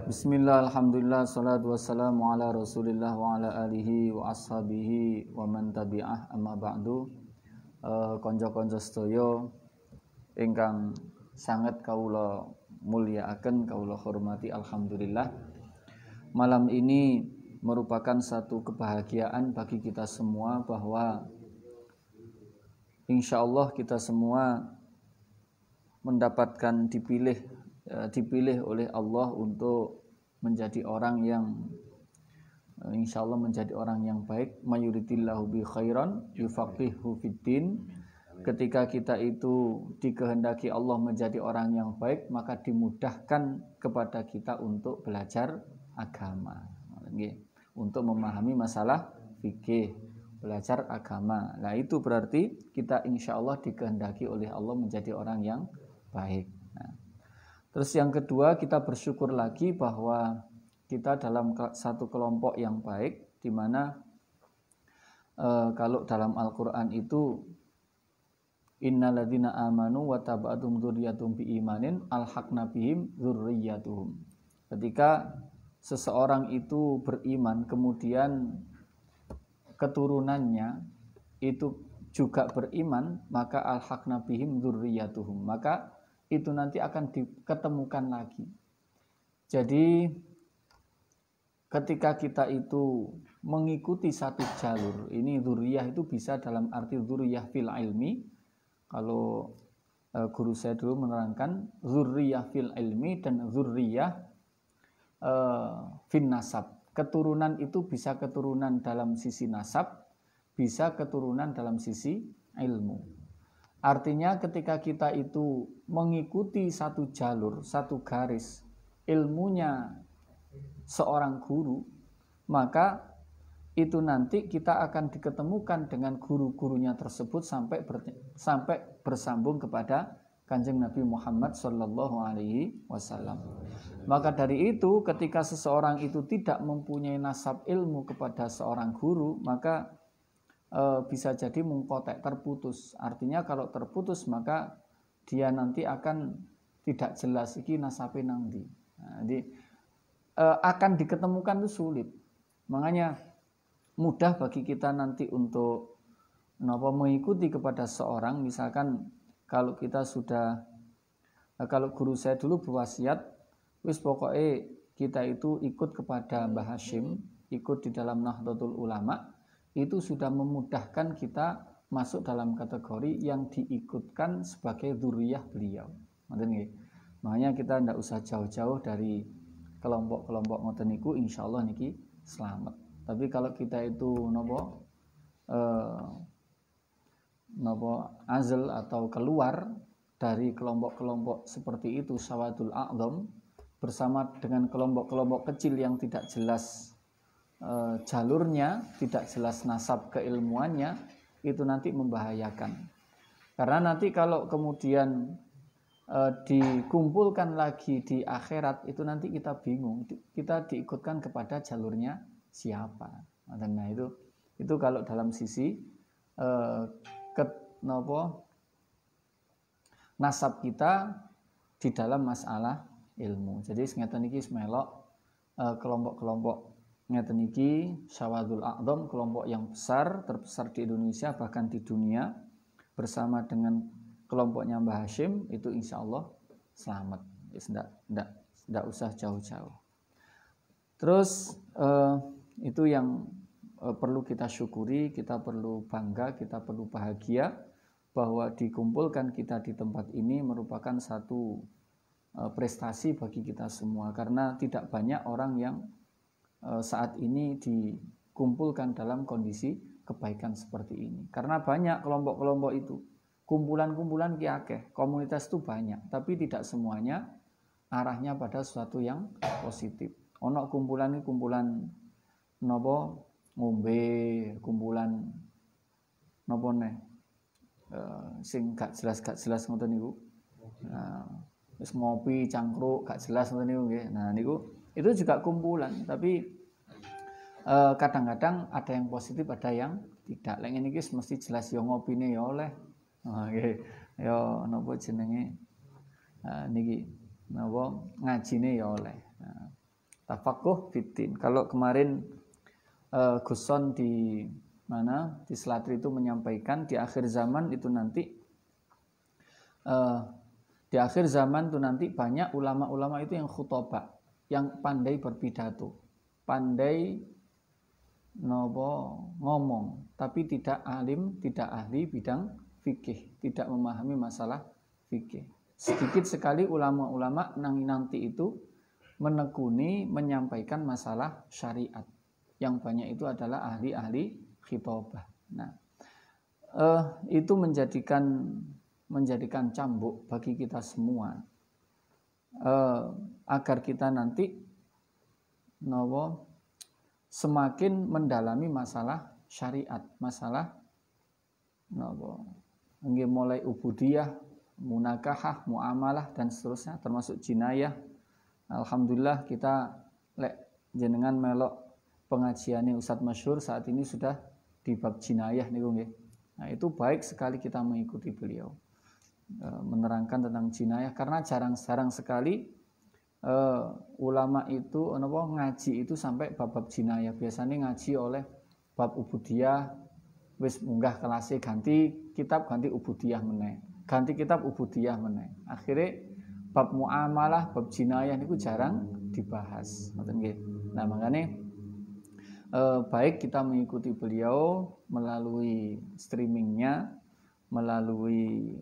Bismillah, alhamdulillah, salatu wassalamu ala rasulillah wa ala alihi wa ashabihi wa man tabi'ah amma ba'du. Konco-konco sedaya ingkang sangat kawula mulyakaken, kawula hormati, alhamdulillah. Malam ini merupakan satu kebahagiaan bagi kita semua bahwa insyaallah kita semua mendapatkan dipilih oleh Allah untuk menjadi orang yang insyaallah menjadi orang yang baik. Mayuridillahu bi khairan yufaqihu fiddin. Ketika kita itu dikehendaki Allah menjadi orang yang baik, maka dimudahkan kepada kita untuk belajar agama, untuk memahami masalah fikih, belajar agama. Nah, itu berarti kita insyaallah dikehendaki oleh Allah menjadi orang yang baik. Nah, terus yang kedua, kita bersyukur lagi bahwa kita dalam satu kelompok yang baik, di mana kalau dalam Al-Quran itu innalladzina amanu wa taba'athum dzurriyyatuhum biimanin alhaqna bihim dzurriyyatuhum. Ketika seseorang itu beriman, kemudian keturunannya itu juga beriman, maka alhaqna bihim dzurriyyatuhum, maka itu nanti akan diketemukan lagi. Jadi ketika kita itu mengikuti satu jalur, ini dzurriyah itu bisa dalam arti dzurriyah fil ilmi. Kalau guru saya dulu menerangkan dzurriyah fil ilmi dan dzurriyah fin nasab. Keturunan itu bisa keturunan dalam sisi nasab, bisa keturunan dalam sisi ilmu. Artinya ketika kita itu mengikuti satu jalur, satu garis, ilmunya seorang guru, maka itu nanti kita akan diketemukan dengan guru-gurunya tersebut sampai bersambung kepada Kanjeng Nabi Muhammad Sallallahu Alaihi Wasallam. Maka dari itu ketika seseorang itu tidak mempunyai nasab ilmu kepada seorang guru, maka bisa jadi mungkotek, terputus. Artinya kalau terputus maka dia nanti akan tidak jelas iki nasabe nang ndi. Nah, jadi akan diketemukan itu sulit. Makanya mudah bagi kita nanti untuk mengikuti kepada seorang. Misalkan kalau kita sudah, kalau guru saya dulu berwasiat, wis pokoknya kita itu ikut kepada Mbah Hashim, ikut di dalam Nahdlatul Ulama, itu sudah memudahkan kita masuk dalam kategori yang diikutkan sebagai dzurriyyah beliau. Makanya kita tidak usah jauh-jauh dari kelompok-kelompok ngoten niku, insyaallah niki selamat. Tapi kalau kita itu azl atau keluar dari kelompok-kelompok seperti itu, sawadul a'dham, bersama dengan kelompok-kelompok kecil yang tidak jelas jalurnya, tidak jelas nasab keilmuannya, itu nanti membahayakan. Karena nanti kalau kemudian dikumpulkan lagi di akhirat, itu nanti kita bingung, kita diikutkan kepada jalurnya siapa. Nah, itu kalau dalam sisi nasab kita di dalam masalah ilmu. Jadi ngeten iki melok kelompok-kelompok ngeten iki syawadul a'dham, kelompok yang besar, terbesar di Indonesia bahkan di dunia, bersama dengan kelompoknya Mbah Hashim, itu insya Allah selamat. Tidak usah jauh-jauh. Terus itu yang perlu kita syukuri, kita perlu bangga, kita perlu bahagia bahwa dikumpulkan kita di tempat ini merupakan satu prestasi bagi kita semua. Karena tidak banyak orang yang saat ini dikumpulkan dalam kondisi kebaikan seperti ini. Karena banyak kelompok-kelompok itu, kumpulan-kumpulan kiakeh, komunitas itu banyak, tapi tidak semuanya arahnya pada sesuatu yang positif. Ono kumpulan ini kumpulan ngombe, kumpulan sing gak jelas ngoten niku. Wis ngopi cangkruk gak jelas ngoten niku nggih. Nah niku itu juga kumpulan, tapi kadang-kadang ada yang positif, ada yang tidak. Lek ngene iki mesti jelas ya ngopine ya oleh. Nggih. Ya napa jenenge niki ngajine ya oleh. Tafaqquh fiddin. Kalau kemarin Guson di mana di Selatri itu menyampaikan di akhir zaman itu nanti banyak ulama-ulama itu yang khutbah, yang pandai berpidato, pandai ngomong, tapi tidak alim, tidak ahli bidang fikih, tidak memahami masalah fikih. Sedikit sekali ulama-ulama nanti itu menekuni menyampaikan masalah syariat. Yang banyak itu adalah ahli-ahli khitobah. Nah, itu menjadikan cambuk bagi kita semua, agar kita nanti semakin mendalami masalah syariat, masalah mulai ubudiyah, munakahah, muamalah dan seterusnya, termasuk jinayah. Alhamdulillah kita jenengan melok pengajiannya Ustadz Masyhur saat ini sudah di bab jinayah niku nggih. Nah, itu baik sekali kita mengikuti beliau menerangkan tentang jinayah, karena jarang-jarang sekali ulama itu ngaji itu sampai bab-bab jinayah. Biasanya ngaji oleh bab ubudiyah, wis munggah kelasnya ganti kitab, ganti ubudiyah meneh, ganti kitab ubudiyah meneh. Akhirnya bab muamalah, bab jinayah niku jarang dibahas. Nah, makanya baik kita mengikuti beliau melalui streamingnya, melalui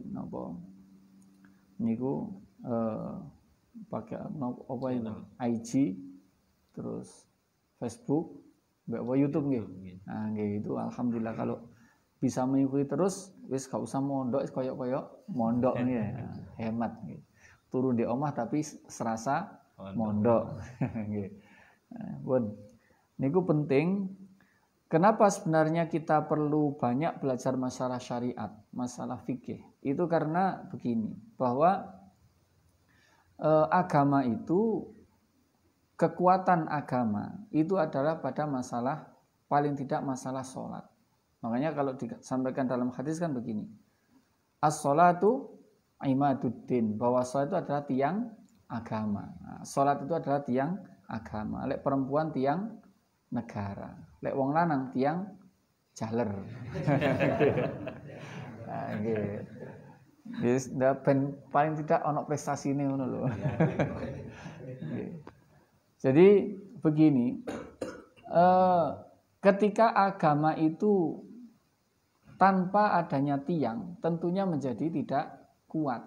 niku pakai apa itu IG, terus Facebook, YouTube nggih. Nah, nggih itu alhamdulillah kalau bisa mengikuti terus, wis gak usah mondok, koyok-koyok mondok nggih. Hemat nggih. Turun di omah tapi serasa mondok. Nggih. Niku penting. Kenapa sebenarnya kita perlu banyak belajar masalah syariat, masalah fikih? Itu karena begini, bahwa agama itu, kekuatan agama itu adalah pada masalah, paling tidak masalah sholat. Makanya kalau disampaikan dalam hadis kan begini, as-sholatu imaduddin, bahwa sholat itu adalah tiang agama. Nah, sholat itu adalah tiang agama. Lek perempuan tiang negara, lek wong lanang tiang jaler. Nah, yes, paling tidak ono prestasi ini ngono lho. Jadi begini, ketika agama itu tanpa adanya tiang, tentunya menjadi tidak kuat.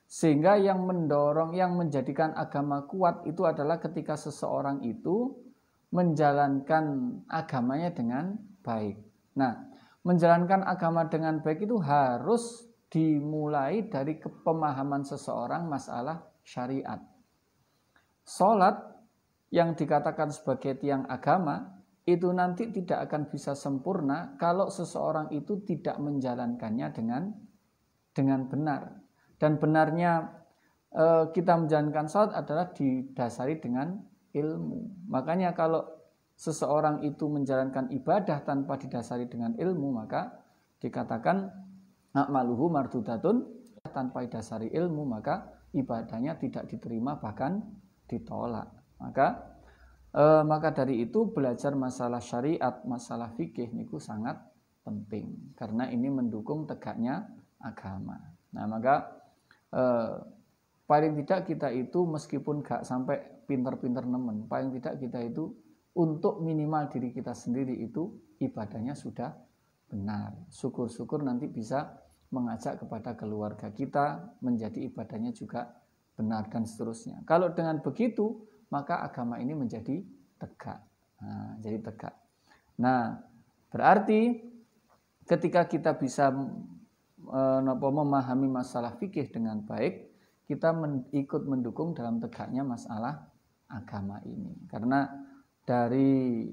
Sehingga yang mendorong, yang menjadikan agama kuat itu adalah ketika seseorang itu menjalankan agamanya dengan baik. Nah, menjalankan agama dengan baik itu harus dimulai dari pemahaman seseorang masalah syariat. Salat yang dikatakan sebagai tiang agama itu nanti tidak akan bisa sempurna kalau seseorang itu tidak menjalankannya dengan benar. Dan benarnya kita menjalankan salat adalah didasari dengan ilmu. Makanya kalau seseorang itu menjalankan ibadah tanpa didasari dengan ilmu, maka dikatakan a'maluhu mardudatun, tanpa didasari ilmu maka ibadahnya tidak diterima, bahkan ditolak. Maka dari itu belajar masalah syariat, masalah fikih niku sangat penting karena ini mendukung tegaknya agama. Nah, maka paling tidak kita itu meskipun gak sampai pinter-pinter nemen, paling tidak kita itu untuk minimal diri kita sendiri itu ibadahnya sudah benar. Syukur-syukur nanti bisa mengajak kepada keluarga kita menjadi ibadahnya juga benar dan seterusnya. Kalau dengan begitu maka agama ini menjadi tegak. Nah, jadi tegak. Nah, berarti ketika kita bisa memahami masalah fikih dengan baik, kita ikut mendukung dalam tegaknya masalah agama ini. Karena dari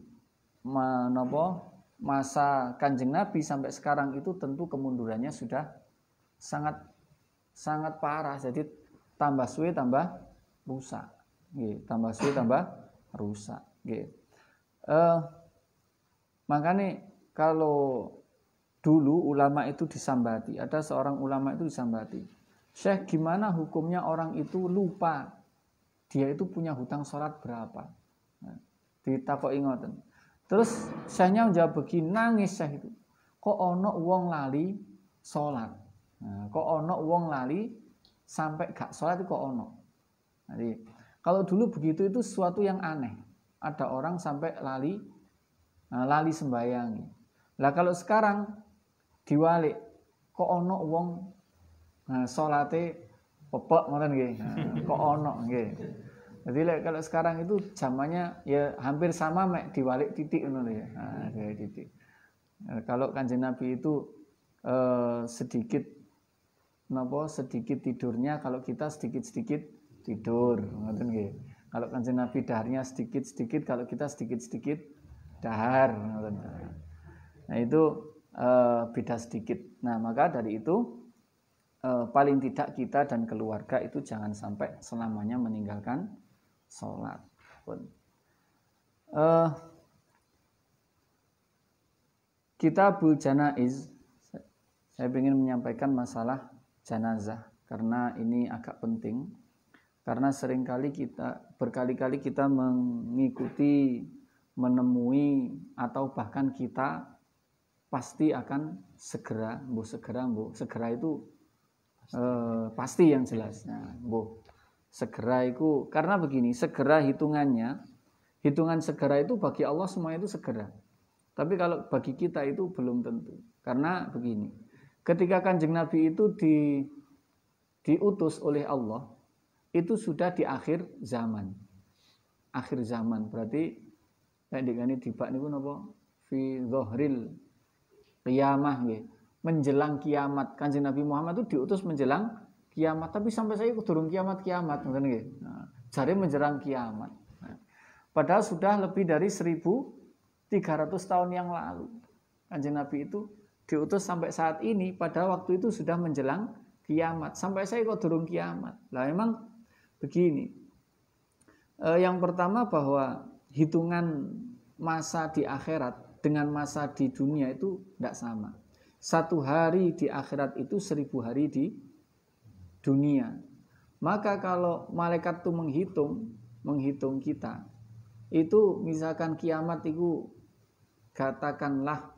masa Kanjeng Nabi sampai sekarang itu tentu kemundurannya sudah sangat parah. Jadi tambah suwe tambah rusak. Tambah suwe tambah rusak. Makanya kalau dulu ulama itu disambati, ada seorang ulama itu disambati, Syekh, gimana hukumnya orang itu lupa dia itu punya hutang sholat berapa? Ditakoki ngoten. Terus Syekhnya menjawab begini, nangis Syekh itu. Kok ono wong lali salat? Nah, kok ono wong lali sampai gak salat itu kok ono? Jadi kalau dulu begitu itu sesuatu yang aneh. Ada orang sampai lali sembahyang. Lah kalau sekarang diwalik, kok ono wong salate pepek ngoten nggih. Kok ono nggih. Jadi kalau sekarang itu zamannya ya hampir sama mek diwalik titik ngono ya. Nah, titik. Kalau Kanjeng Nabi itu sedikit tidurnya, kalau kita sedikit tidur, ngoten nggih. Kalau Kanjeng Nabi daharnya sedikit, kalau kita sedikit dahar, ngoten. Nah, itu beda sedikit. Nah, maka dari itu paling tidak kita dan keluarga itu jangan sampai selamanya meninggalkan sholat. Kitabul Janaiz, saya ingin menyampaikan masalah jenazah karena ini agak penting. Karena berkali-kali kita mengikuti, menemui atau bahkan kita pasti akan segera itu pasti yang jelas. Nah, segera itu karena begini, hitungan segera itu bagi Allah semua itu segera. Tapi kalau bagi kita itu belum tentu. Karena begini, ketika Kanjeng Nabi itu diutus oleh Allah, itu sudah di akhir zaman. Akhir zaman berarti kayak dikani dibak niku napa? Fi dhahril qiyamah nggih. Menjelang kiamat. Kanjeng Nabi Muhammad itu diutus menjelang kiamat, tapi sampai saya durung kiamat ngoten nggih. Nah, jare menjelang kiamat. Nah, padahal sudah lebih dari 1300 tahun yang lalu. Kanjeng Nabi itu diutus sampai saat ini, pada waktu itu sudah menjelang kiamat. Sampai saya kok durung kiamat. Lah memang begini. Yang pertama bahwa hitungan masa di akhirat dengan masa di dunia itu tidak sama. 1 hari di akhirat itu 1000 hari di dunia. Maka kalau malaikat itu menghitung kita, itu misalkan kiamat itu katakanlah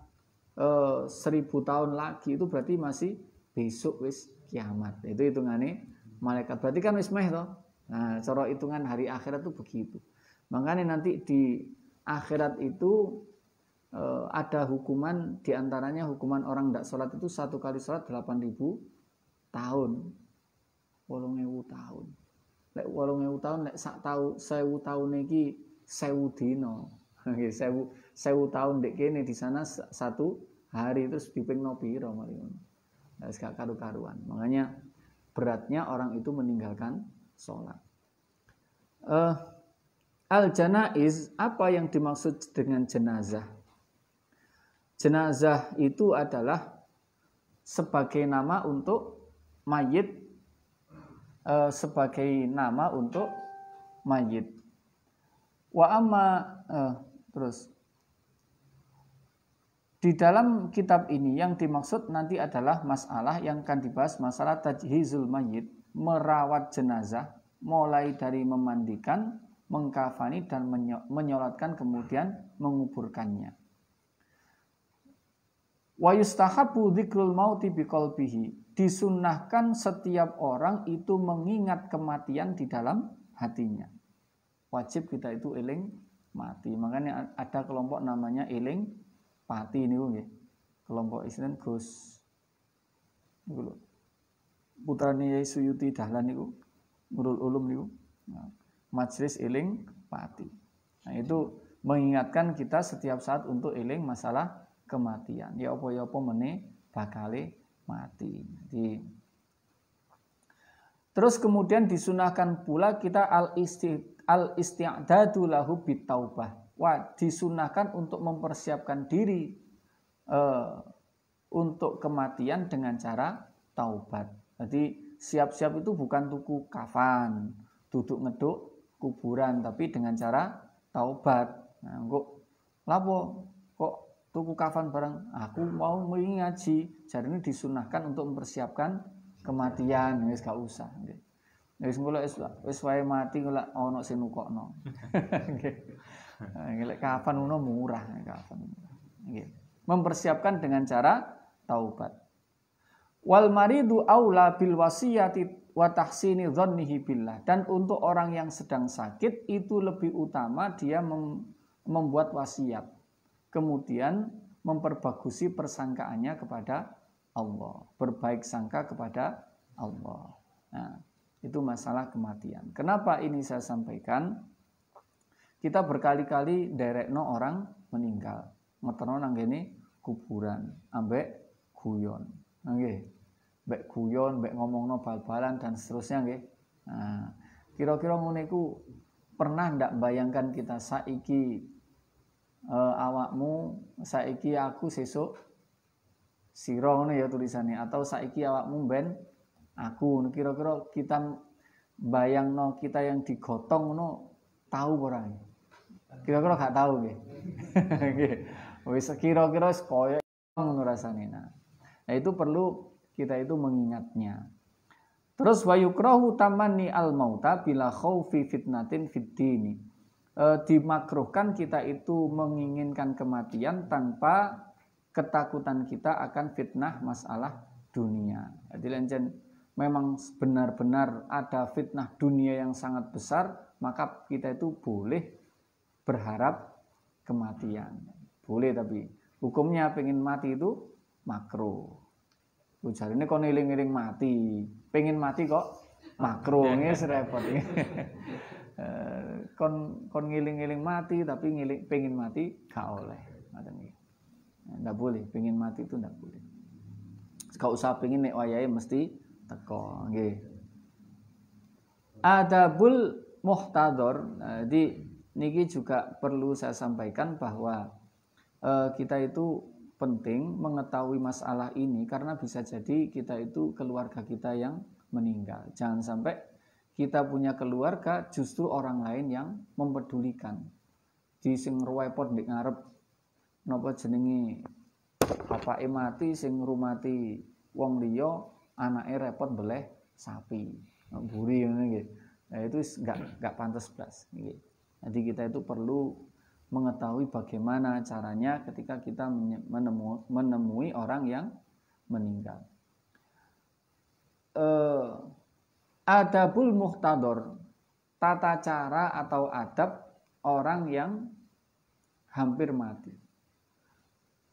1000 tahun lagi, itu berarti masih besok wis kiamat. Itu hitungannya malaikat. Berarti kan wis meh toh. Nah, cara hitungan hari akhirat itu begitu. Makanya nanti di akhirat itu ada hukuman, diantaranya hukuman orang tidak sholat itu 1 kali sholat 8.000 tahun. 8.000 tahun. Lek 8.000 tahun lek sak tahu 1000 tahun iki 1000 dina. Nggih 1000 tahun dek kene di sana 1 hari terus dipingno pira mari ngono. Lah wis gak karu-karuan. Makanya beratnya orang itu meninggalkan sholat. Al-janaiz, apa yang dimaksud dengan jenazah? Jenazah itu adalah sebagai nama untuk mayit, Wa amma terus di dalam kitab ini yang dimaksud nanti adalah masalah yang akan dibahas, masalah tajhizul mayit, merawat jenazah, mulai dari memandikan, mengkafani dan menyolatkan kemudian menguburkannya. Wa yustahabu dzikrul mauti biqalbihi. Disunnahkan setiap orang itu mengingat kematian di dalam hatinya. Wajib kita itu eling mati. Makanya ada kelompok namanya eling pati niku nggih. Kelompok Islam Gus niku lho. Putrane Yai Suyuti Dahlan niku, Nurul Ulum niku. Nah, majelis eling pati. Nah, itu mengingatkan kita setiap saat untuk eling masalah kematian. Ya apa meneh bakale mati. Jadi, terus kemudian disunahkan pula kita al-isti'dadu lahu bitaubah. Wah, disunahkan untuk mempersiapkan diri untuk kematian dengan cara taubat. Jadi siap-siap itu bukan tuku kafan, duduk ngeduk kuburan, tapi dengan cara taubat. Nah, kok lapo kok tuku kafan bareng, aku mau ngaji. Jadi ini disunahkan untuk mempersiapkan kematian, wis gak usah. Wis kula wis wae mati kula ana sing nukokno. Nggih. Nggih kapan uno murah kapan. Nggih. Mempersiapkan dengan cara taubat. Wal maridu aula bil wasiyati wa tahsini dzannihi billah. Dan untuk orang yang sedang sakit itu lebih utama dia membuat wasiat. Kemudian memperbagusi persangkaannya kepada Allah, berbaik sangka kepada Allah. Nah, itu masalah kematian. Kenapa ini saya sampaikan? Kita berkali-kali derekno orang meninggal. Ngeterno nang kene kuburan, ambek guyon. Nggih. Mbek guyon, mbek ngomongno bal-balan dan seterusnya nggih. Nah, kira-kira ngene iku pernah ndak bayangkan kita saiki awakmu, saiki aku sesuk sira ngono ya tulisannya, atau saiki awakmu ben aku, kira-kira kita bayangno kita yang digotong ngono tahu ora? Kira-kira gak tahu nggih. Nggih. Wis kira-kira wis koyo ngono rasane. Nah, itu perlu kita itu mengingatnya. Terus wa yukrahu tamanni al mauta bila khaufi fitnatin fid dini. Dimakruhkan kita itu menginginkan kematian tanpa ketakutan kita akan fitnah masalah dunia. Jadi lancen memang benar-benar ada fitnah dunia yang sangat besar, maka kita itu boleh berharap kematian. Boleh, tapi hukumnya pengen mati itu makruh. Ujar ini kok ngiling-ngiling mati, pengen mati kok makruh, ini serepot. Kon ngiling-ngiling mati tapi pengen mati gak oleh. Nggak boleh, pengen mati itu nggak boleh. Gak usah pengen nek wayahe mesti teko. Nggih. Adabul muhtador. Jadi niki juga perlu saya sampaikan bahwa kita itu penting mengetahui masalah ini karena bisa jadi kita itu keluarga kita yang meninggal. Jangan sampai kita punya keluarga justru orang lain yang mempedulikan. Di sing repot ndek ngarep napa jenenge bapake mati sing ngrumati wong liya, anake repot beleh sapi. Mburi ngene nggih. Nah, itu enggak pantas blas nggih. Jadi kita itu perlu mengetahui bagaimana caranya ketika kita menemui orang yang meninggal. Adabul muhtador, tata cara atau adab orang yang hampir mati.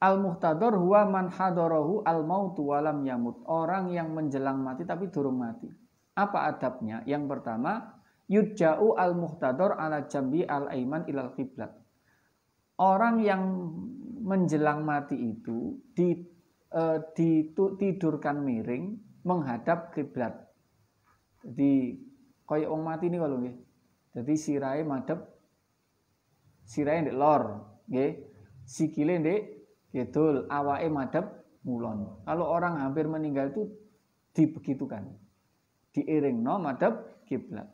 Al-muhtador huwa man hadarahu al-mautu walam yamut. Orang yang menjelang mati tapi durung mati. Apa adabnya? Yang pertama, yudja'u al-muhtador ala jambi al-aiman ilal qiblat. Orang yang menjelang mati itu ditidurkan miring menghadap kiblat. Jadi koyo wong mati ini kalau nggih. Jadi sirahe madhep, sirahe ndek lor, nggih. Sikile ndek kidul, awake madhep ngulon. Kalau orang hampir meninggal itu dibegitukan. Diiringno madhep kiblat.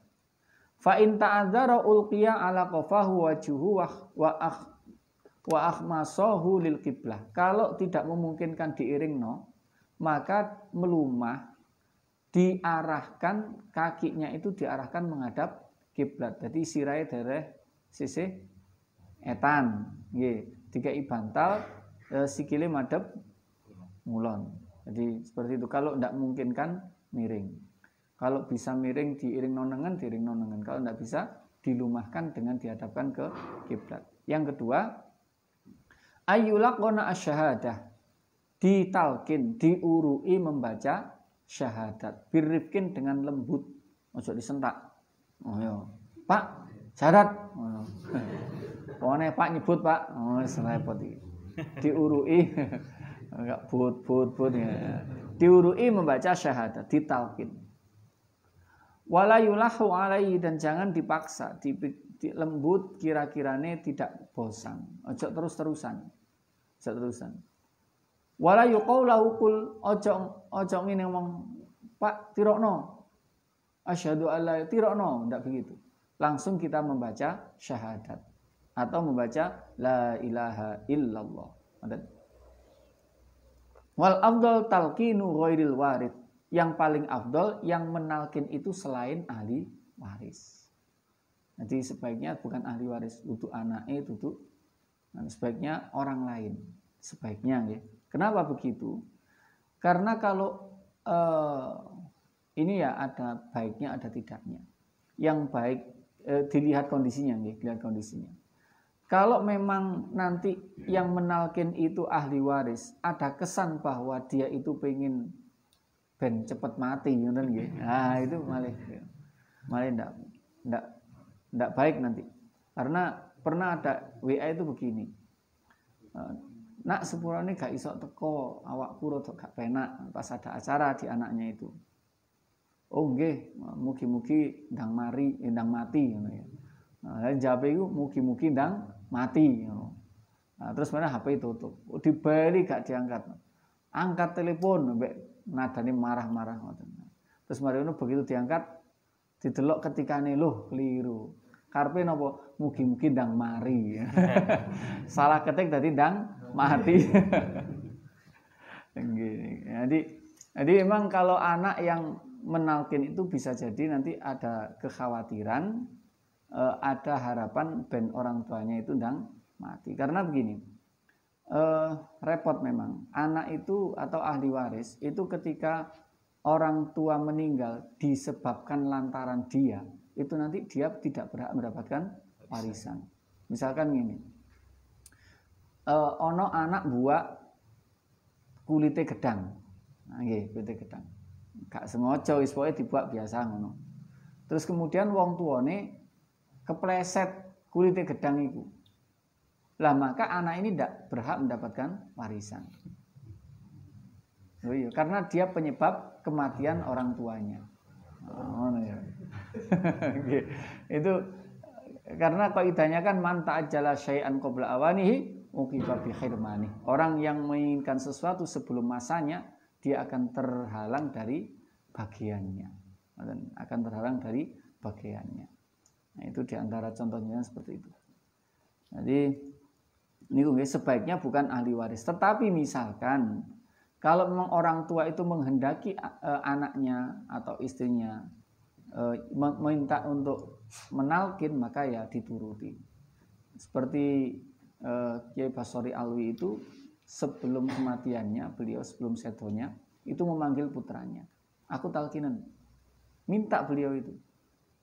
Fa in ta'adzara ulqiya ala qafahu wajuhu wa akhmasahu lil qiblah. Kalau tidak memungkinkan diiringno, maka melumah diarahkan, kakinya itu diarahkan menghadap kiblat. Jadi sirahe dereh sisih etan, nggih. Dikai bantal, sikile madhep ngulon. Jadi seperti itu. Kalau tidak memungkinkan miring. Kalau bisa miring diiring nonengan, diiring nonengan. Kalau tidak bisa dilumahkan dengan dihadapkan ke kiblat. Yang kedua, ayyulaqona asyahadah, ditalkin, diurui membaca syahadat, birrifkin dengan lembut, ojo disentak. Oh ya, Pak, syahadat. Pokoknya Pak nyebut Pak, oh serepot iki. Diurui, enggak but ya. Diurui membaca syahadat, ditalkin. Wala yulahu alaihi, dan jangan dipaksa, lembut kira-kirane tidak bosan. Ojo terus-terusan. Wala yuqaulahu qul, ojo ngene ngomong, Pak tirokno. Asyhadu alla tirokno, ndak begitu. Langsung kita membaca syahadat atau membaca la ilaha illallah. Wal afdal talqinu ghairil warid. yang paling afdol yang menalkin itu selain ahli waris. Jadi sebaiknya bukan ahli waris, untuk anaknya itu sebaiknya orang lain. Sebaiknya ya. Kenapa begitu? Karena kalau ini ya ada baiknya ada tidaknya. Yang baik dilihat kondisinya ya, dilihat kondisinya. Kalau memang nanti yang menalkin itu ahli waris, ada kesan bahwa dia itu pengen ben cepet mati, gitu. Nah itu malah enggak baik nanti. Karena pernah ada WA itu begini. Nak sepurane gak iso teko, awakku rada gak penak pas ada acara di anaknya itu. Oh nggih, mugi-mugi ndang mati ngono ya. Nah, jawab iku mugi-mugi ndang mati ngono. Nah, terus mana HP tutup. Dibali gak diangkat. Angkat telepon mbek nadane marah-marah ngoten. Terus mari ngono begitu diangkat didelok ketikane loh keliru. Karepe napa? Mugi-mugi ndang mari. Salah ketik dadi ndang mati. Jadi memang kalau anak yang menalkin itu bisa jadi nanti ada kekhawatiran, ada harapan ben orang tuanya itu ndang mati. Karena begini, repot memang. Anak itu atau ahli waris itu ketika orang tua meninggal disebabkan lantaran dia, itu nanti dia tidak berhak mendapatkan warisan. Misalkan gini, ono anak buah kulite gedang, nah, kulite gedang, gak sengaja wis pokoke dibuat biasa ngono. Terus kemudian wong tuane kepleset kulite gedang itu, lah maka anak ini tidak berhak mendapatkan warisan. Oh iya, karena dia penyebab kematian orang tuanya. Oh, ya. Itu karena kaidahnya kan man ta'ajjala syai'an qabla awanihi uqiba bi khirmani. Orang yang menginginkan sesuatu sebelum masanya, dia akan terhalang dari bagiannya. Akan terhalang dari bagiannya. Nah, itu diantara contohnya seperti itu. Jadi ini sebaiknya bukan ahli waris. Tetapi misalkan kalau memang orang tua itu menghendaki anaknya atau istrinya meminta untuk menalkin, maka ya dituruti. Seperti Kiai Basori Alwi itu sebelum kematiannya, beliau sebelum sedonya itu memanggil putranya. Aku talkinan, minta beliau itu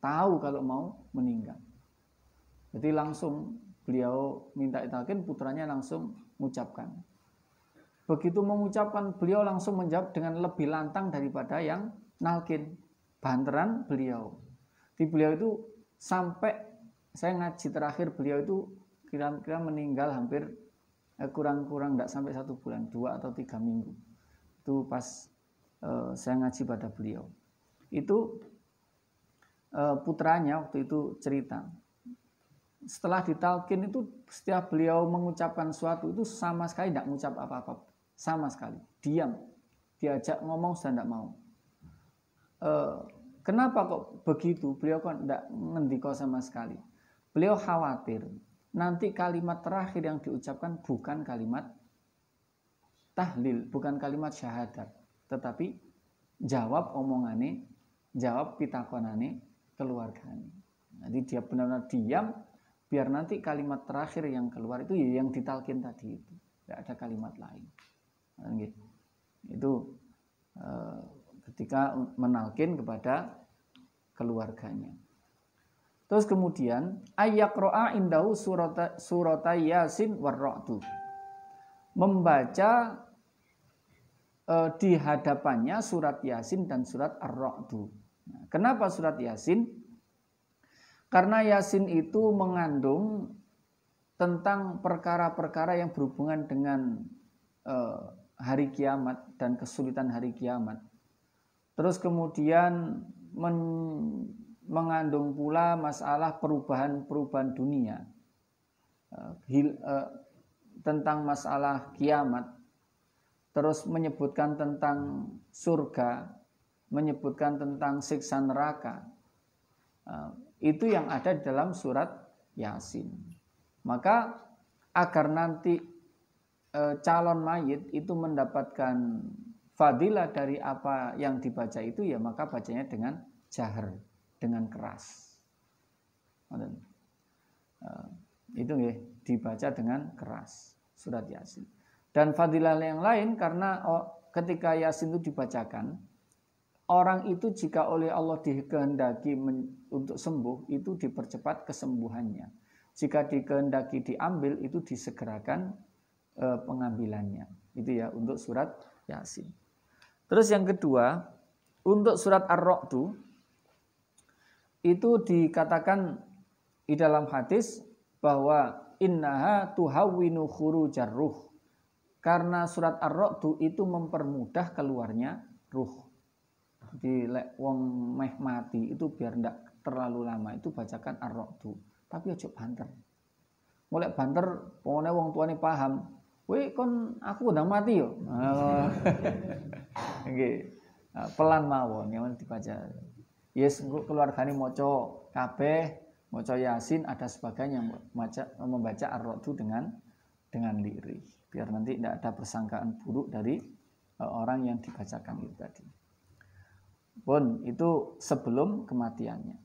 tahu kalau mau meninggal. Jadi langsung beliau minta talkin, putranya langsung mengucapkan. Begitu mengucapkan, beliau langsung menjawab dengan lebih lantang daripada yang nalkin. Banteran beliau. Di beliau itu sampai saya ngaji terakhir beliau itu kira-kira meninggal hampir kurang-kurang tidak sampai 1 bulan, 2 atau 3 minggu. Itu pas saya ngaji pada beliau. Itu putranya waktu itu cerita. Setelah ditalkin itu setiap beliau mengucapkan sesuatu itu sama sekali tidak mengucap apa-apa. Sama sekali, diam. Diajak ngomong sudah tidak mau. Kenapa kok begitu? Beliau kok tidak ngendiko sama sekali. Beliau khawatir nanti kalimat terakhir yang diucapkan bukan kalimat tahlil, bukan kalimat syahadat, tetapi jawab omongane, jawab pitakonane keluargane. Jadi dia benar-benar diam biar nanti kalimat terakhir yang keluar itu ya yang ditalkin tadi itu. Tidak ada kalimat lain. Itu ketika menalkin kepada keluarganya. Terus kemudian ayyaqra'a indahu surat Yasin war-Ra'd. Membaca di hadapannya surat Yasin dan surat Ar-Ra'd. Nah, kenapa surat Yasin? Karena Yasin itu mengandung tentang perkara-perkara yang berhubungan dengan hari kiamat dan kesulitan hari kiamat. Terus kemudian mengandung pula masalah perubahan-perubahan dunia, tentang masalah kiamat. Terus menyebutkan tentang surga, menyebutkan tentang siksa neraka. Itu yang ada di dalam surat Yasin. Maka agar nanti calon mayit itu mendapatkan fadilah dari apa yang dibaca itu ya maka bacanya dengan jahar, dengan keras. Itu ya, dibaca dengan keras surat Yasin. Dan fadilah yang lain karena ketika Yasin itu dibacakan, orang itu jika oleh Allah dikehendaki untuk sembuh, itu dipercepat kesembuhannya. Jika dikehendaki diambil, itu disegerakan pengambilannya. Itu ya untuk surat Yasin. Terus yang kedua, untuk surat Ar-Ra'd itu dikatakan di dalam hadis bahwa innaha tuhawwinu khurujar ruh. Karena surat Ar-Ra'd itu mempermudah keluarnya ruh. Jadi wong meh mati itu biar ndak terlalu lama itu bacakan Ar-Ra'd. Tapi ojo banter. Mulai banter pokoknya wong tuane paham. Weh kon aku udah mati yo. Nggih. Pelan mawon yang dibaca. Yes keluargane maca kabeh, maca Yasin ada sebagian yang membaca Ar-Ra'd dengan lirih. Biar nanti tidak ada persangkaan buruk dari orang yang dibacakan itu tadi. Pun itu sebelum kematiannya.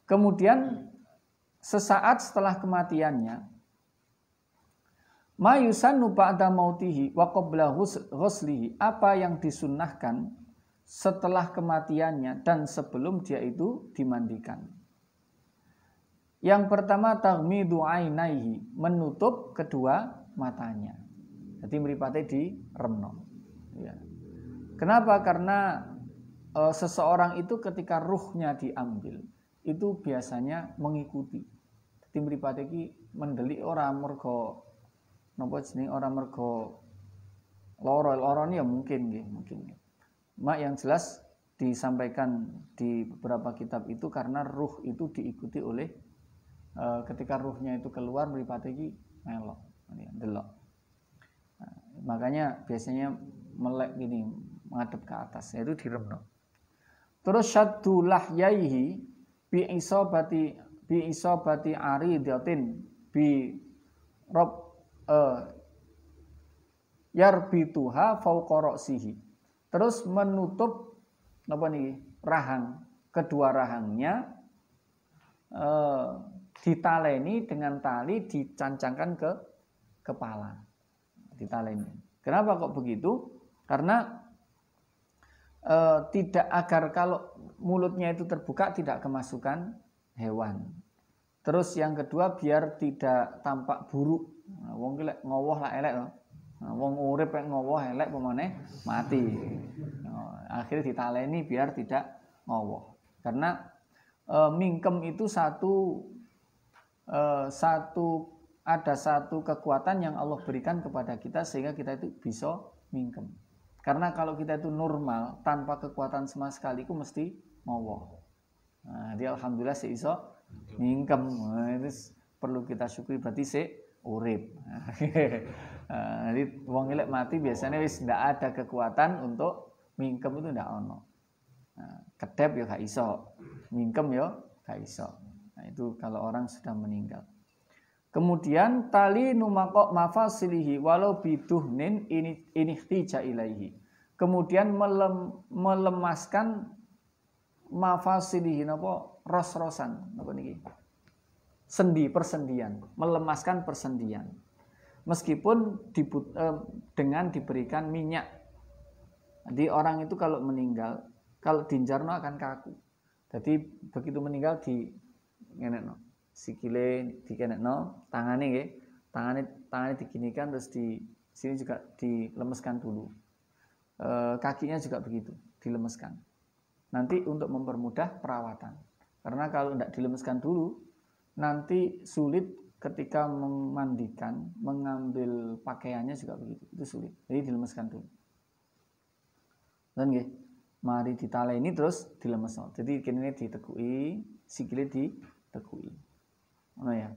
Kemudian sesaat setelah kematiannya, ma yusannu ba'da mautihi wa qabla ghuslihi, apa yang disunnahkan setelah kematiannya dan sebelum dia itu dimandikan. Yang pertama taghmidu ainaihi, menutup kedua matanya. Jadi mripate diremno. Ya. Kenapa? Karena seseorang itu ketika ruhnya diambil itu biasanya mengikuti. Jadi mripate iki mendelik ora mergo napa jenenge ora mergo lara-lara ya mungkin nggih, mungkin. Mak yang jelas disampaikan di beberapa kitab itu karena ruh itu diikuti oleh ketika ruhnya itu keluar mripate iki melok, delok. Nah, makanya biasanya melek gini menghadap ke atas, yaitu diremno. Terus syaddu lahyaihi bi isabati aridatin bi rob yarbituha fauqa ra'sihi. Terus menutup apa nih rahang, kedua rahangnya ditaleni dengan tali dicancangkan ke kepala. Ditaleni. Kenapa kok begitu? Karena tidak agar kalau mulutnya itu terbuka tidak kemasukan hewan. Terus yang kedua biar tidak tampak buruk. Wong ki lek ngowoh lah elek loh. Wong urip lek ngowoh elek pemane mati. Akhirnya ditaleni biar tidak ngowoh. Karena mingkem itu ada satu kekuatan yang Allah berikan kepada kita sehingga kita itu bisa mingkem. Karena kalau kita itu normal tanpa kekuatan sama sekali itu mesti ngowoh. Nah, dia alhamdulillah seiso mingkem. Nah, itu perlu kita syukuri berarti urip. Jadi wong elek mati biasanya wis ndak ada kekuatan untuk mingkem itu ndak ono. Nah, kedep ya gak iso, mingkem ya gak iso. Nah, itu kalau orang sudah meninggal. Kemudian tali numakok mafasilihi walau biduhnin inihtija ilaihi. Kemudian melemaskan mafasilihi napa ros-rosan napa niki. Persendian, melemaskan persendian. Meskipun dengan diberikan minyak. Jadi orang itu kalau meninggal, kalau dinjarno akan kaku. Jadi begitu meninggal di ngenekno sikile dikenekno, tangane diginikan terus di sini juga dilemeskan dulu. Kakinya juga begitu, dilemeskan. Nanti untuk mempermudah perawatan. Karena kalau tidak dilemeskan dulu, nanti sulit ketika memandikan, mengambil pakaiannya juga begitu. Itu sulit. Jadi dilemeskan dulu. Dan nggih, mari ditaleni terus dilemesno. Jadi kene ditekui, sikile ditekui. Ngono ya.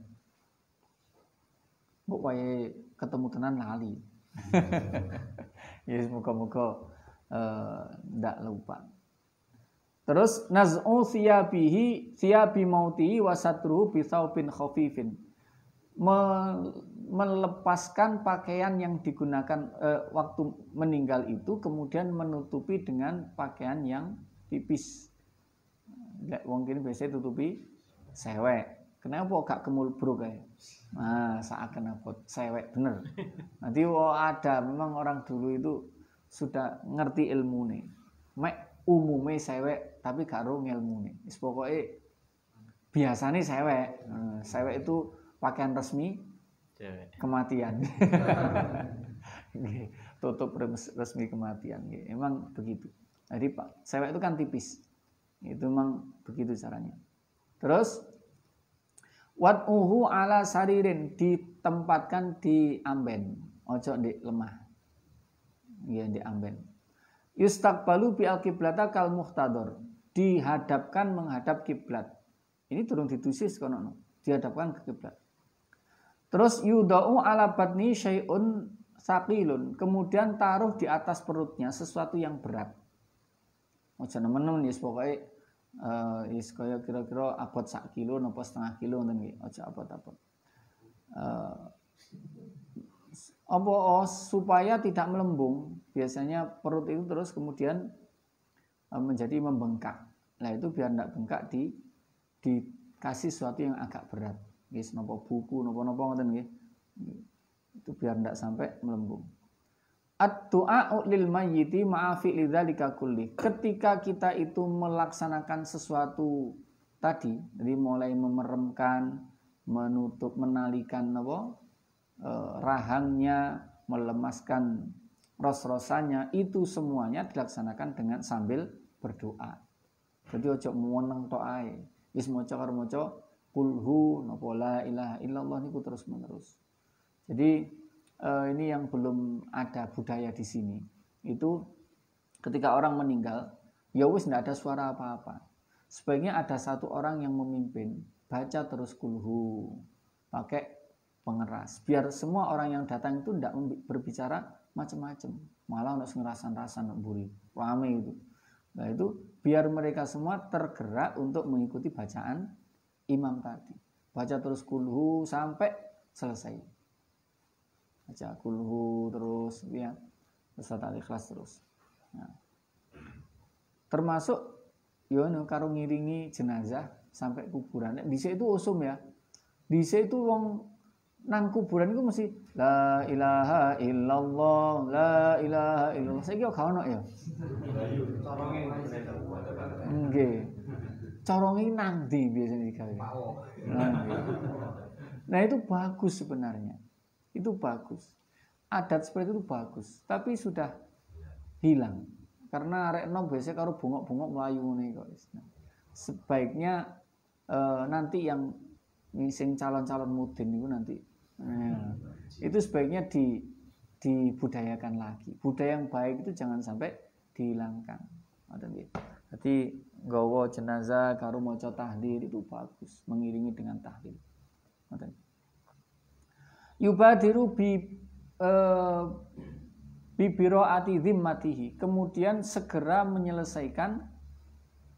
Mbok wae ketemu tenan lali. Ya semoga-moga ndak lupa. Terus naz'u thiyabi mautihi wa satruhu bi thawbin khafifin. melepaskan pakaian yang digunakan waktu meninggal itu, kemudian menutupi dengan pakaian yang tipis. Wong kene biasa tutupi sewek. Kenapa gak kemulbruk kayak? Nah, seakan apa sewek bener. Nanti ada memang orang dulu itu sudah ngerti ilmu nih. Mek umume sewek tapi gak ro ngilmune. Wis pokoke biasanya sewek. Sewek itu pakaian resmi kematian. Tutup resmi kematian. Emang begitu. Jadi Pak, sewek itu kan tipis. Itu memang begitu caranya. Terus wad'uhu ala saririn, ditempatkan di amben, ojo di lemah. Ya di amben. Yustaqbalu bi al-qiblata kal muhtador, dihadapkan menghadap kiblat. Ini turun ditusis kono, dihadapkan ke kiblat. Terus yudau ala batni syai'un saqilun, kemudian taruh di atas perutnya sesuatu yang berat. Ojo nemen-nemen ya pokoke kaya kira-kira abot sak kilo napa setengah kilo ngoten nggih, aja abot-abot. Supaya tidak melembung, biasanya perut itu terus kemudian menjadi membengkak. Nah itu biar tidak bengkak dikasih sesuatu yang agak berat. Nggih, napa buku napa-napa ngoten nggih. Itu biar tidak sampai melembung. Ad-du'a lil mayyiti ma'afi lidzalika kulli. Ketika kita itu melaksanakan sesuatu tadi, jadi mulai memeremkan, menutup, menalikan rahangnya, melemaskan ros-rosannya, itu semuanya dilaksanakan dengan sambil berdoa. Jadi ojo meneng tok ae. Wis maca karo maca kulhu napa la ilaha illallah niku terus-menerus. Jadi ini yang belum ada budaya di sini. Itu ketika orang meninggal, ya wis tidak ada suara apa-apa. Sebaiknya ada satu orang yang memimpin, baca terus kulhu, pakai pengeras. Biar semua orang yang datang itu tidak berbicara macam-macam. Malah untuk ngerasan-rasan buri, rame itu. Nah itu biar mereka semua tergerak untuk mengikuti bacaan imam tadi. Baca terus kulhu sampai selesai. Baca kulhu terus ya, surat al-ikhlas terus. Nah. Termasuk yo karo ngiringi jenazah sampai kuburan. Dhisik itu usum ya. Dhisik itu wong nang kuburan itu mesti la ilaha illallah, la ilaha illallah. Saiki kok gak ono ya. Nggih. Coronge nang ndi biasanya digawe. Nah itu bagus sebenarnya. Itu bagus. Adat seperti itu bagus, tapi sudah hilang. Karena arek enom biasanya karo bongok-bongok melayu ngene kok. Sebaiknya nanti yang sing calon-calon mudin itu nanti itu sebaiknya dibudayakan lagi. Budaya yang baik itu jangan sampai dihilangkan. Jadi nggawa jenazah karo maca tahlil itu bagus, mengiringi dengan tahlil. Yubadiru bibiroati zimmatihi, kemudian segera menyelesaikan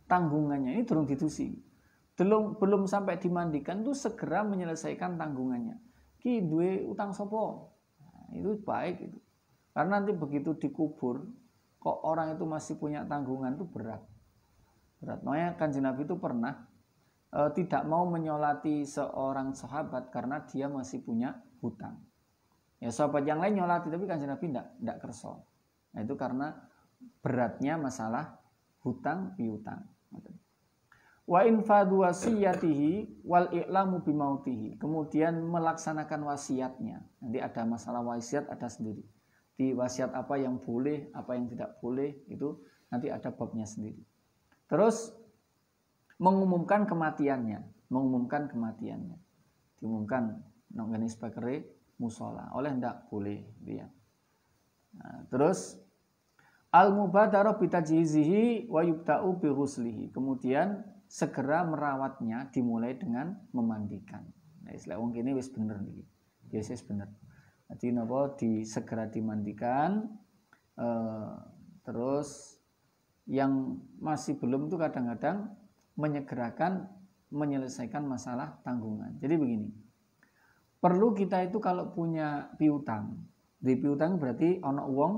tanggungannya. Ini durung ditusi, belum sampai dimandikan itu segera menyelesaikan tanggungannya. Ki duwe utang sopo, nah, itu baik itu, karena nanti begitu dikubur kok orang itu masih punya tanggungan itu berat. Makanya Kanjeng Nabi itu pernah tidak mau menyolati seorang sahabat karena dia masih punya hutang. Ya sahabat yang lain nyolati tapi Kanjeng Nabi tidak kerso. Nah itu karena beratnya masalah hutang piutang. Wa infadu wasiyatihi wal i'lamu bimautihi. Kemudian melaksanakan wasiatnya. Nanti ada masalah wasiat ada sendiri. Di wasiat apa yang boleh, apa yang tidak boleh itu nanti ada babnya sendiri. Terus mengumumkan kematiannya. Diumumkan nang spakere musola. Oleh ndak boleh dia. Nah, terus al-mubadarah bitajhizihi wa yubta'u bi ghuslihi. Kemudian segera merawatnya dimulai dengan memandikan. Nah, istilah wong kene wis bener niki. Wis bener. Jadi napa segera dimandikan terus yang masih belum itu kadang-kadang menyegerakan menyelesaikan masalah tanggungan. Jadi begini. perlu kita itu kalau punya piutang, di piutang berarti ono wong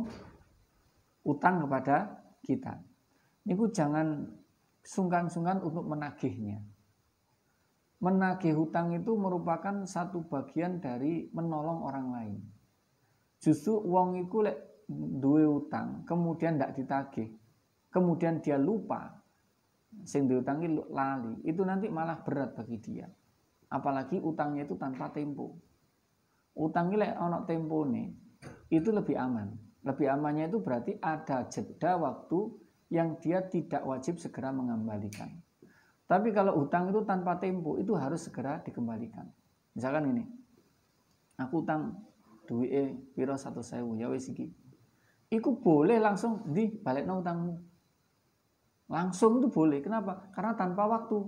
utang kepada kita. Niku jangan sungkan-sungkan untuk menagihnya. Menagih hutang itu merupakan satu bagian dari menolong orang lain. Justru wong iku lek duwe utang, kemudian ndak ditagih, kemudian dia lupa, sing diutangi lali, itu nanti malah berat bagi dia. Apalagi utangnya itu tanpa tempo. Utangnya lek ono tempone, itu lebih aman. Lebih amannya itu berarti ada jeda waktu yang dia tidak wajib segera mengembalikan. Tapi kalau utang itu tanpa tempo, itu harus segera dikembalikan. Misalkan ini, aku utang duwike pira 100.000, ya wis iki. Iku boleh langsung dibalekno utangmu. Langsung itu boleh. Kenapa? Karena tanpa waktu.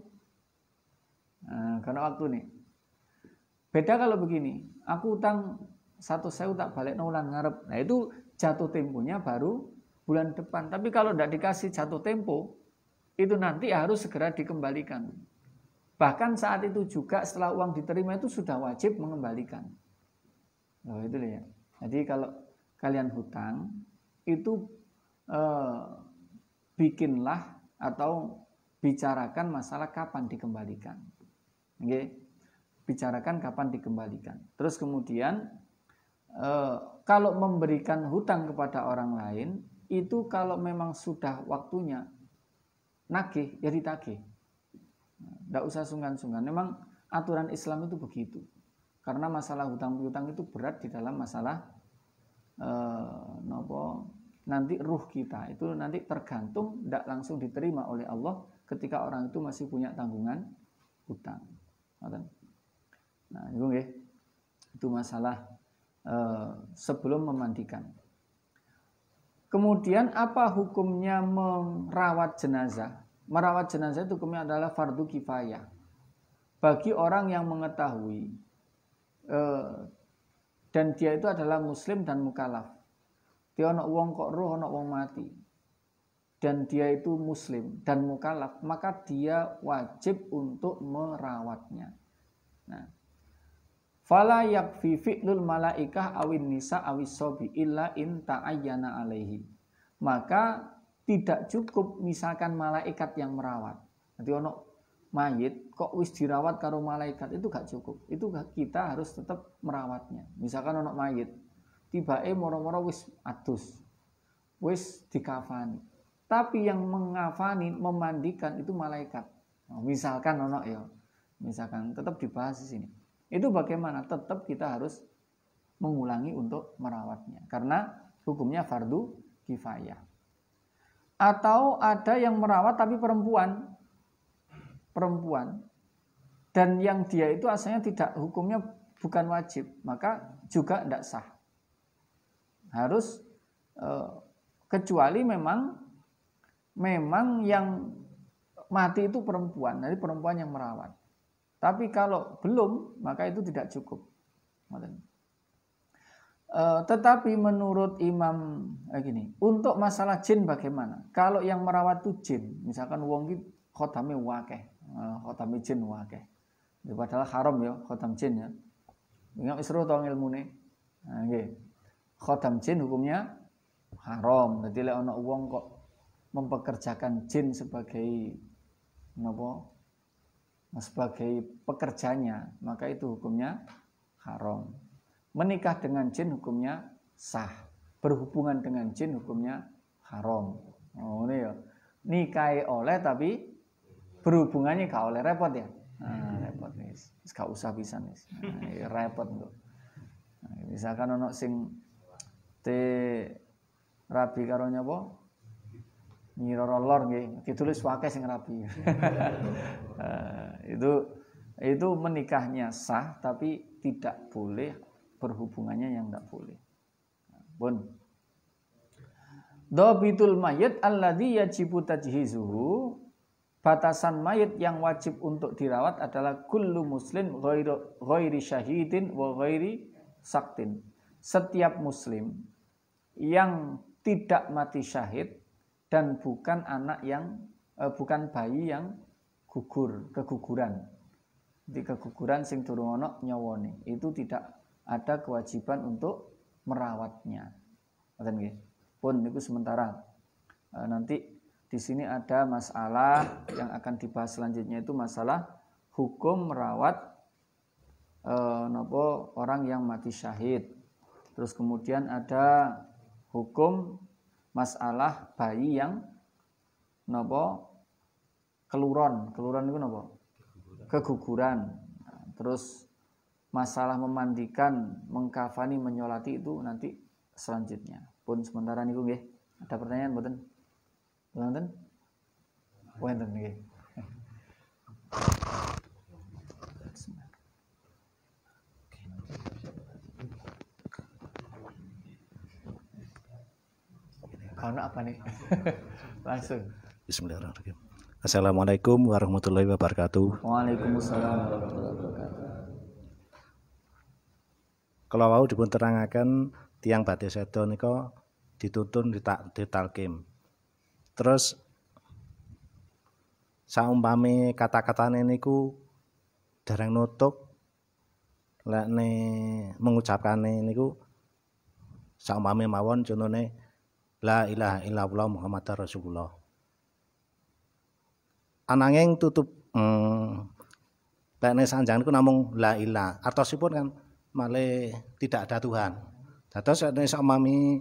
Nah, karena waktu nih. Beda kalau begini, aku utang 100.000 tak balekno ulang ngarep. Nah, itu jatuh temponya baru bulan depan. Tapi kalau tidak dikasih jatuh tempo, itu nanti harus segera dikembalikan. Bahkan saat itu juga setelah uang diterima itu sudah wajib mengembalikan. Oh, itu ya. Jadi kalau kalian hutang itu bikinlah atau bicarakan masalah kapan dikembalikan. Oke. Bicarakan kapan dikembalikan. Terus kemudian kalau memberikan hutang kepada orang lain itu kalau memang sudah waktunya nagih, ya ditagih. Tidak usah sungkan-sungkan. Memang aturan Islam itu begitu. Karena masalah hutang piutang itu berat di dalam masalah nanti ruh kita itu nanti tergantung, tidak langsung diterima oleh Allah ketika orang itu masih punya tanggungan hutang. Nah, itu masalah sebelum memandikan. Kemudian apa hukumnya merawat jenazah? Merawat jenazah itu hukumnya adalah fardu kifayah. Bagi orang yang mengetahui dan dia itu adalah muslim dan mukallaf. Dia ana wong kok roh, ana wong mati. Dan dia itu muslim dan mukallaf, maka dia wajib untuk merawatnya. Nah, fala yakfi fi'lul malaikah awin nisa awis sobi illa in ta'ayyana alaihi. Maka tidak cukup misalkan malaikat yang merawat. Nanti ono mayit kok wis dirawat karo malaikat, itu gak cukup. Itu kita harus tetap merawatnya. Misalkan ono mayit tibae moro-moro wis adus, wis dikafani. Tapi yang mengafani, memandikan itu malaikat. Misalkan ono ya. Misalkan tetap dibahas di sini. Itu bagaimana? Tetap kita harus mengulangi untuk merawatnya. Karena hukumnya fardu kifayah. Atau ada yang merawat tapi perempuan. Dan yang dia itu asalnya tidak, hukumnya bukan wajib. Maka juga tidak sah. Harus kecuali memang yang mati itu perempuan. Jadi perempuan yang merawat. Tapi kalau belum, maka itu tidak cukup. Tetapi menurut Imam untuk masalah jin bagaimana? Kalau yang merawat itu jin, misalkan wong iki khodame wakeh, khodame jin wakeh. Padahal haram ya khodam jin ya. Ingat isru to ilmune. Nah, nggih. Khodam jin hukumnya haram. Jadi lek ana wong kok mempekerjakan jin sebagai sebagai pekerjanya, maka itu hukumnya haram. Menikah dengan jin hukumnya sah. Berhubungan dengan jin hukumnya haram. Oh, ini ya. Nikahi oleh tapi berhubungannya gak oleh, repot ya. Nah, repot nih. Gak usah bisa nih. Nah, repot tuh. Nah, misalkan ono sing rabi karo nyapa? Nyiroro lor nggih, ditulis wae sing rabi. Itu menikahnya sah tapi tidak boleh berhubungannya yang tidak boleh. Pun. Dhabitul mayyit alladzi yajibu tajhizuhu. Batasan mayit yang wajib untuk dirawat adalah kullu muslim ghairi syahidin wa ghairi saktin. Setiap muslim yang tidak mati syahid dan bukan anak yang bukan bayi yang keguguran. Di keguguran sing durung ana nyawane, itu tidak ada kewajiban untuk merawatnya. Ngoten nggih. Pun niku sementara. Nanti di sini ada masalah yang akan dibahas selanjutnya, itu masalah hukum merawat orang yang mati syahid. Terus kemudian ada hukum masalah bayi yang keluron itu keguguran. Terus masalah memandikan, mengkafani, menyolati itu nanti selanjutnya. Pun sementara niku nggih. Ada pertanyaan mboten? Wonten? Wonten nggih. Ono apa nih? Langsung. Bismillahirrahmanirrahim. Assalamualaikum warahmatullahi wabarakatuh. Waalaikumsalam warahmatullahi wabarakatuh. Kalau wau dipun terangaken tiang badhe seda nika dituntun ditalkim. Terus saumpami kata-katane niku dereng nutuk, lekne mengucapkane niku saumpami mawon conone la ilaha illallah Muhammadar Rasulullah. Ananging tutup lekne sanjang niku namung la ilah. Artosipun kan malih tidak ada Tuhan. Dados nek saumpami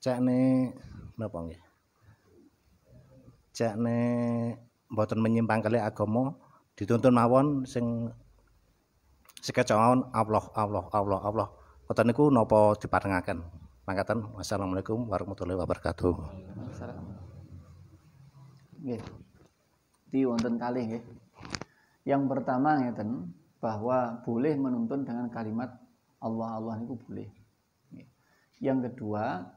cekne napa nggih? Cekne mboten menyimpang kali agama dituntun mawon sing sekecawon Allah. Ngoten niku napa diparengaken? Mangkaten wassalamualaikum warahmatullahi wabarakatuh. Nggih. Di wonten kalih nggih. Yang pertama ngeten bahwa boleh menuntun dengan kalimat Allah niku boleh. Yang kedua,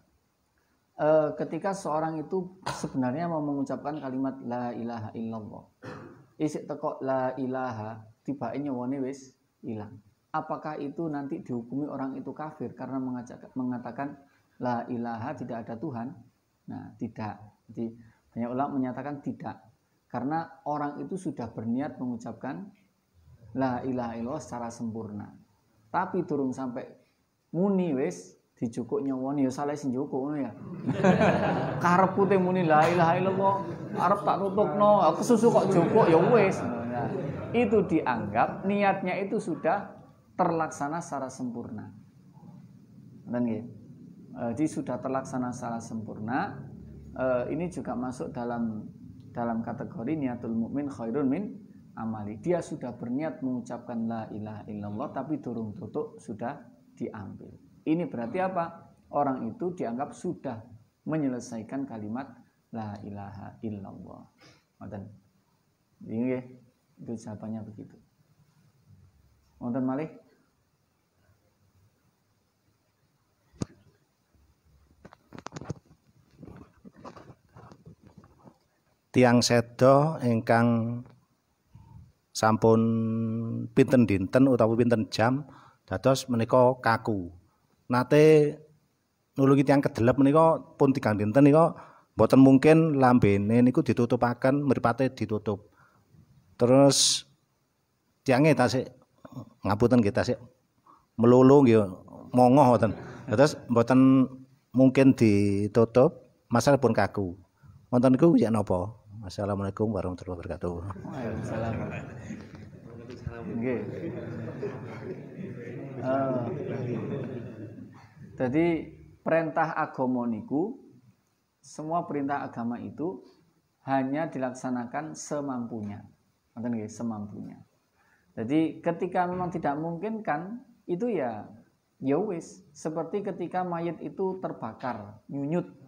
ketika seorang itu sebenarnya mau mengucapkan kalimat la ilaha illallah, isik teko la ilaha tibake nyawane wis ilang. Apakah itu nanti dihukumi orang itu kafir karena mengatakan la ilaha tidak ada Tuhan? Nah, tidak. Jadi banyak ulama menyatakan tidak. Karena orang itu sudah berniat mengucapkan la ilaha illallah secara sempurna. Tapi durung sampai muni wis dijukuk nyawani ya salah sing njukuk ngono ya. Karepku te muni la ilaha illallah, arep tak tutupno, aku kesusu kok jukuk ya wis. Nah, itu dianggap niatnya itu sudah terlaksana secara sempurna. Dan nggih. Jadi sudah terlaksana secara sempurna. Ini juga masuk dalam kategori niatul mukmin khairun min amali. Dia sudah berniat mengucapkan la ilaha illallah tapi durung tutuk sudah diambil. Ini berarti apa? Orang itu dianggap sudah menyelesaikan kalimat la ilaha illallah. Ngoten. Nggih, itu jawabannya begitu. Wonten malih? Tiang seda ingkang sampun pinten dinten utawa pinten jam dados menika kaku. Nate nulungi tiang kedelep menika pun 3 dinten nika mboten mungkin lambene niku ditutupaken, mripate ditutup. Terus tiange tasik ngapunten nggih tasik melulu nggih mongoh ngoten. Terus mboten mungkin ditutup, masalah pun kaku. Wonten niku ya napa? Assalamualaikum warahmatullahi wabarakatuh. Waalaikumsalam. Nggih. Jadi perintah agama niku, semua perintah agama itu hanya dilaksanakan semampunya. Ngoten nggih, semampunya. Jadi ketika memang tidak memungkinkan, itu ya wis, seperti ketika mayat itu terbakar, nyunyut.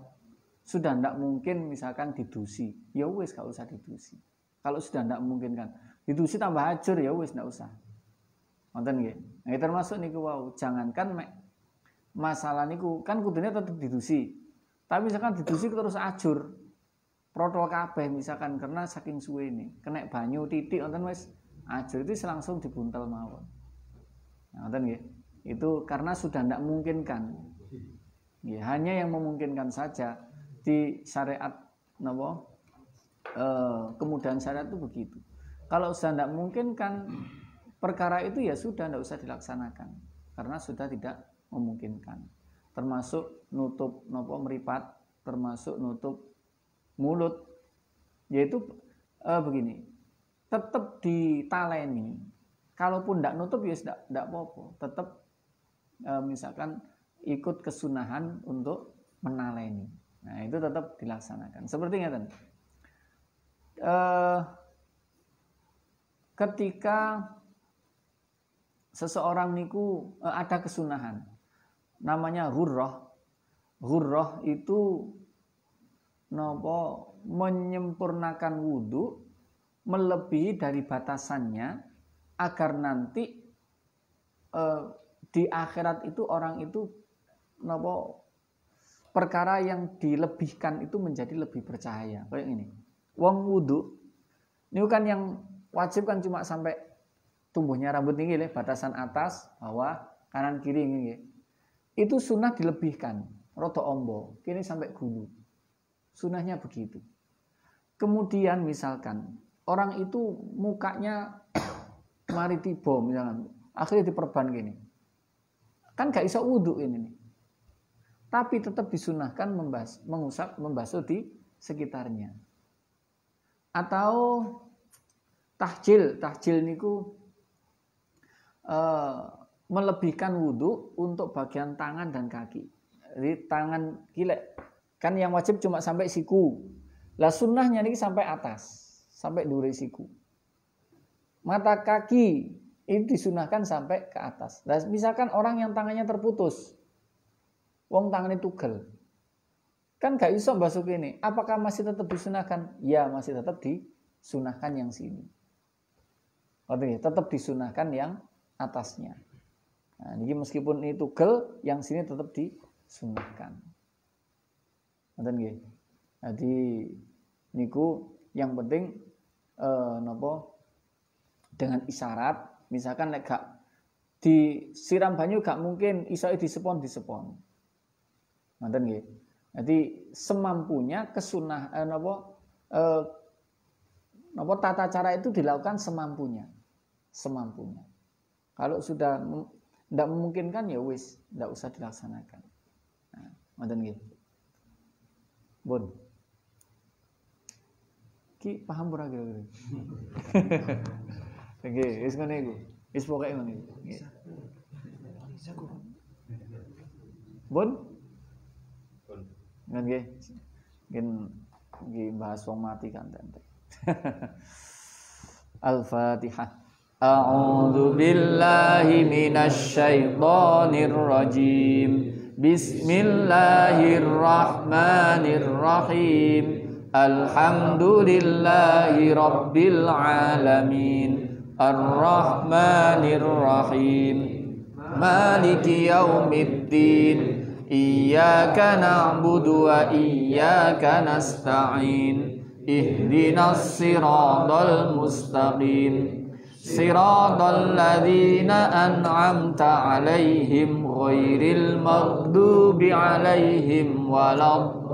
Sudah tidak mungkin misalkan didusi, ya wis gak usah didusi. Kalau sudah tidak memungkinkan, didusi tambah hancur ya wis tidak usah. Nonton nggih. Nah, termasuk niku wau, jangankan masalah niku kan kudune tetap didusi. Tapi misalkan didusi terus ajur. Protol kabeh misalkan karena saking suwene, kena banyu titik nonton wis ajur itu langsung dibuntel mawon. Nah, nonton nggih. Itu karena sudah tidak memungkinkan. Ya, hanya yang memungkinkan saja. Di syariat kemudahan syariat itu begitu. Kalau sudah tidak mungkin kan perkara itu ya sudah tidak usah dilaksanakan karena sudah tidak memungkinkan. Termasuk nutup nopo meripat, termasuk nutup mulut, yaitu begini, tetap ditaleni. Kalaupun tidak nutup ya tidak apa-apa, tetap misalkan ikut kesunahan untuk menaleni. Nah itu tetap dilaksanakan. Seperti ngeten. Ketika seseorang niku ada kesunahan, namanya ghurrah. Ghurrah itu nopo menyempurnakan wudu melebihi dari batasannya agar nanti di akhirat itu orang itu nopo perkara yang dilebihkan itu menjadi lebih bercahaya. Kayak ini. Wong wudu ini kan yang wajib kan cuma sampai tumbuhnya rambut ini batasan atas, bawah, kanan kiri ini. Itu sunnah dilebihkan, roto ombo, kini sampai gulu. Sunnahnya begitu. Kemudian misalkan orang itu mukanya mari tiba misalkan, akhirnya diperban gini. Kan gak iso wudu ini nih. Tapi tetap disunahkan mengusap, membasuh di sekitarnya. Atau tahjil niku melebihkan wudu untuk bagian tangan dan kaki. Jadi tangan kilek kan yang wajib cuma sampai siku. Lah sunnahnya ini sampai atas, sampai duri siku. Mata kaki ini disunahkan sampai ke atas. Nah, misalkan orang yang tangannya terputus, wong tangannya tugel, kan gak iso basuh ini. Apakah masih tetap disunahkan? Ya masih tetap disunahkan yang sini. Oke, tetap disunahkan yang atasnya. Nah, ini meskipun ini tugel, yang sini tetap disunahkan. Ngoten nggih. Jadi niku yang penting napa dengan isyarat, misalkan nek gak disiram banyu gak mungkin iso disepon. Ngoten nggih. Jadi semampunya kesunah tata cara itu dilakukan semampunya. Kalau sudah tidak memungkinkan ya wis, tidak usah dilaksanakan. Nah, ngoten nggih. Bun. Ki paham ora kira-kira? Nggih, wis ngene iku. Wis pokoke ngene iku. Nggih. Bun. Nggih. Nggih bahas wong mati kan tente. Al-Fatihah. A'udzu billahi minasy syaithanir rajim. Bismillahirrahmanirrahim. Alhamdulillahi rabbil alamin. Ar-Rahmanir Rahim. Maliki yaumiddin. Iyyaka na'budu wa iyyaka nasta'in. Ihdinas siratal mustaqim. Siratal ladzina an'amta 'alaihim ghairil maghdubi 'alaihim waladdallin.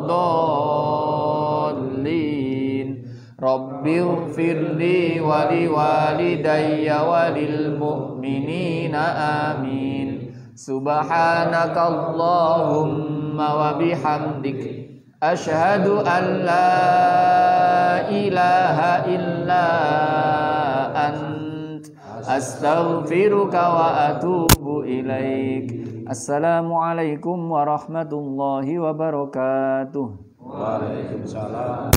Rabbighfirli wa liwalidayya wa lil mu'minina amin. Subhanakallahumma wa bihamdik asyhadu an la ilaha illa anta astaghfiruka wa atubu ilaik. Assalamualaikum warahmatullahi wabarakatuh. Waalaikumsalam.